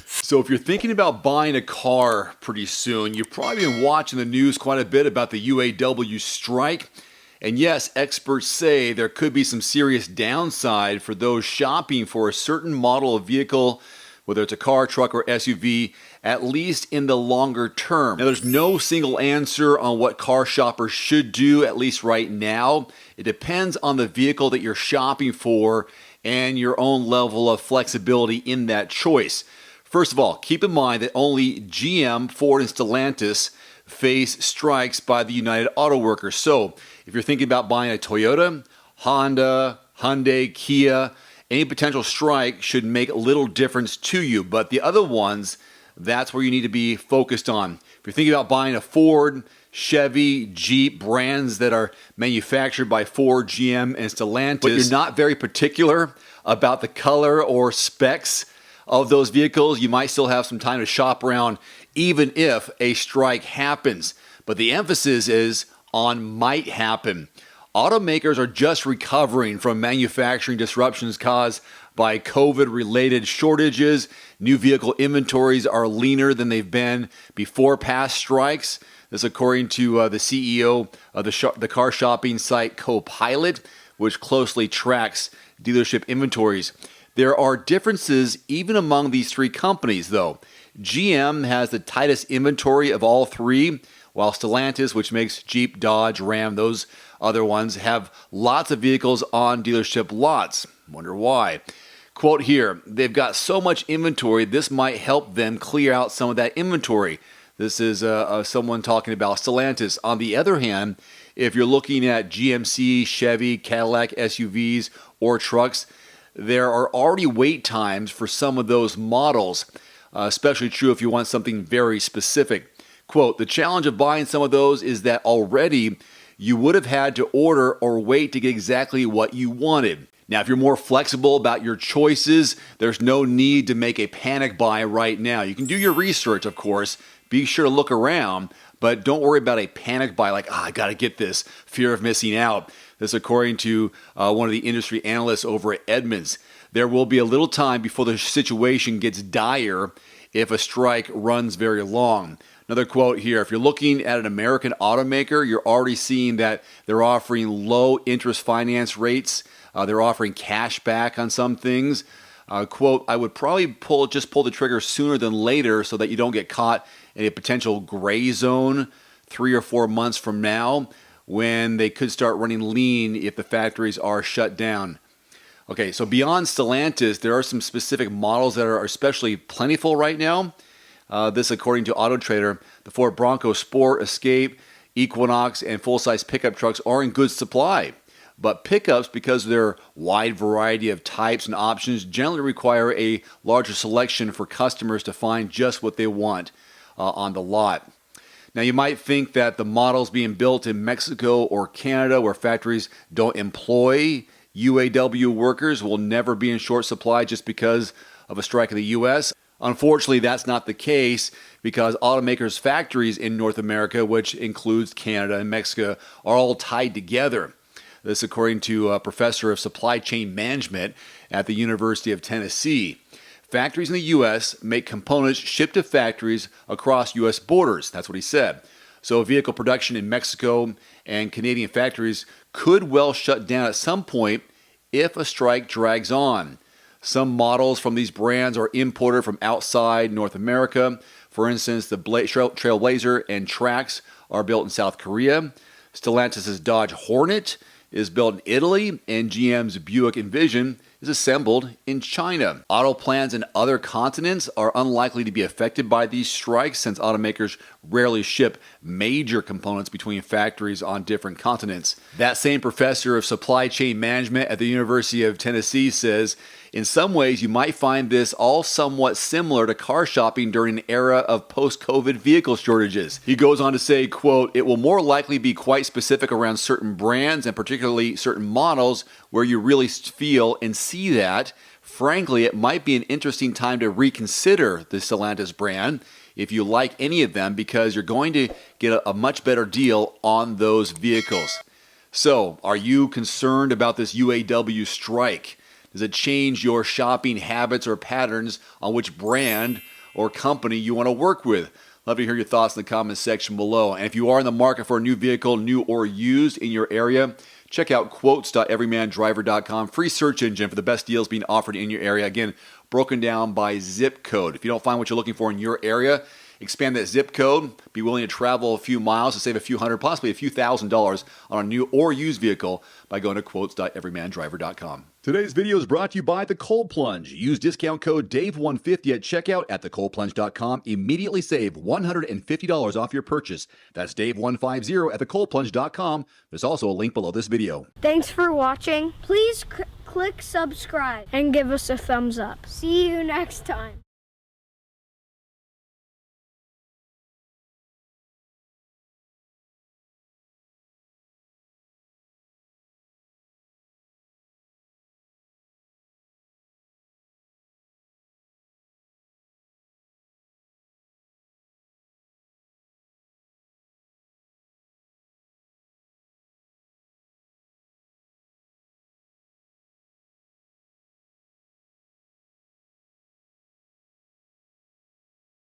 So if you're thinking about buying a car pretty soon, you've probably been watching the news quite a bit about the UAW strike. And yes, experts say there could be some serious downside for those shopping for a certain model of vehicle, whether it's a car, truck, or SUV, at least in the longer term. Now, there's no single answer on what car shoppers should do, at least right now. It depends on the vehicle that you're shopping for and your own level of flexibility in that choice. First of all, keep in mind that only GM, Ford, and Stellantis face strikes by the United Auto Workers. So if you're thinking about buying a Toyota, Honda, Hyundai, Kia, any potential strike should make little difference to you. But the other ones, that's where you need to be focused on. If you're thinking about buying a Ford, Chevy, Jeep, brands that are manufactured by Ford, GM, and Stellantis, but you're not very particular about the color or specs of those vehicles, you might still have some time to shop around even if a strike happens. But the emphasis is on might happen. Automakers are just recovering from manufacturing disruptions caused by COVID-related shortages. New vehicle inventories are leaner than they've been before past strikes. This according to the CEO of the car shopping site Copilot, which closely tracks dealership inventories. There are differences even among these three companies, though. GM has the tightest inventory of all three, while Stellantis, which makes Jeep, Dodge, Ram, those other ones, have lots of vehicles on dealership lots. Wonder why. Quote here, they've got so much inventory, this might help them clear out some of that inventory. This is someone talking about Stellantis. On the other hand, if you're looking at GMC, Chevy, Cadillac SUVs, or trucks, there are already wait times for some of those models, especially true if you want something very specific. Quote, the challenge of buying some of those is that already you would have had to order or wait to get exactly what you wanted. Now, if you're more flexible about your choices, there's no need to make a panic buy right now. You can do your research, of course. Be sure to look around, but don't worry about a panic buy like, I got to get this, fear of missing out. This according to one of the industry analysts over at Edmunds. There will be a little time before the situation gets dire if a strike runs very long. Another quote here, if you're looking at an American automaker, you're already seeing that they're offering low interest finance rates. They're offering cash back on some things. Quote, I would probably pull the trigger sooner than later so that you don't get caught in a potential gray zone 3 or 4 months from now when they could start running lean if the factories are shut down. Okay, so beyond Stellantis, there are some specific models that are especially plentiful right now. This according to Auto Trader, the Ford Bronco Sport, Escape, Equinox, and full-size pickup trucks are in good supply. But pickups, because of their wide variety of types and options, generally require a larger selection for customers to find just what they want on the lot. Now, you might think that the models being built in Mexico or Canada, where factories don't employ UAW workers, will never be in short supply just because of a strike in the U.S. Unfortunately, that's not the case because automakers' factories in North America, which includes Canada and Mexico, are all tied together. This according to a professor of supply chain management at the University of Tennessee. Factories in the U.S. make components shipped to factories across U.S. borders. That's what he said. So vehicle production in Mexico and Canadian factories could well shut down at some point if a strike drags on. Some models from these brands are imported from outside North America. For instance, the Trailblazer and Trax are built in South Korea. Stellantis' Dodge Hornet is built in Italy, and GM's Buick Envision is assembled in China. Auto plants in other continents are unlikely to be affected by these strikes since automakers rarely ship major components between factories on different continents. That same professor of supply chain management at the University of Tennessee says, in some ways, you might find this all somewhat similar to car shopping during an era of post-COVID vehicle shortages. He goes on to say, quote, it will more likely be quite specific around certain brands and particularly certain models where you really feel and see that. Frankly, it might be an interesting time to reconsider the Stellantis brand if you like any of them because you're going to get a much better deal on those vehicles. So, are you concerned about this UAW strike? Does it change your shopping habits or patterns on which brand or company you want to work with? Love to hear your thoughts in the comments section below. And if you are in the market for a new vehicle, new or used in your area, check out quotes.everymandriver.com, free search engine for the best deals being offered in your area. Again, broken down by zip code. If you don't find what you're looking for in your area, expand that zip code. Be willing to travel a few miles to save a few hundred, possibly a few $1,000s on a new or used vehicle by going to quotes.everymandriver.com. Today's video is brought to you by The Cold Plunge. Use discount code DAVE150 at checkout at thecoldplunge.com. Immediately save $150 off your purchase. That's DAVE150 at thecoldplunge.com. There's also a link below this video. Thanks for watching. Please click subscribe and give us a thumbs up. See you next time.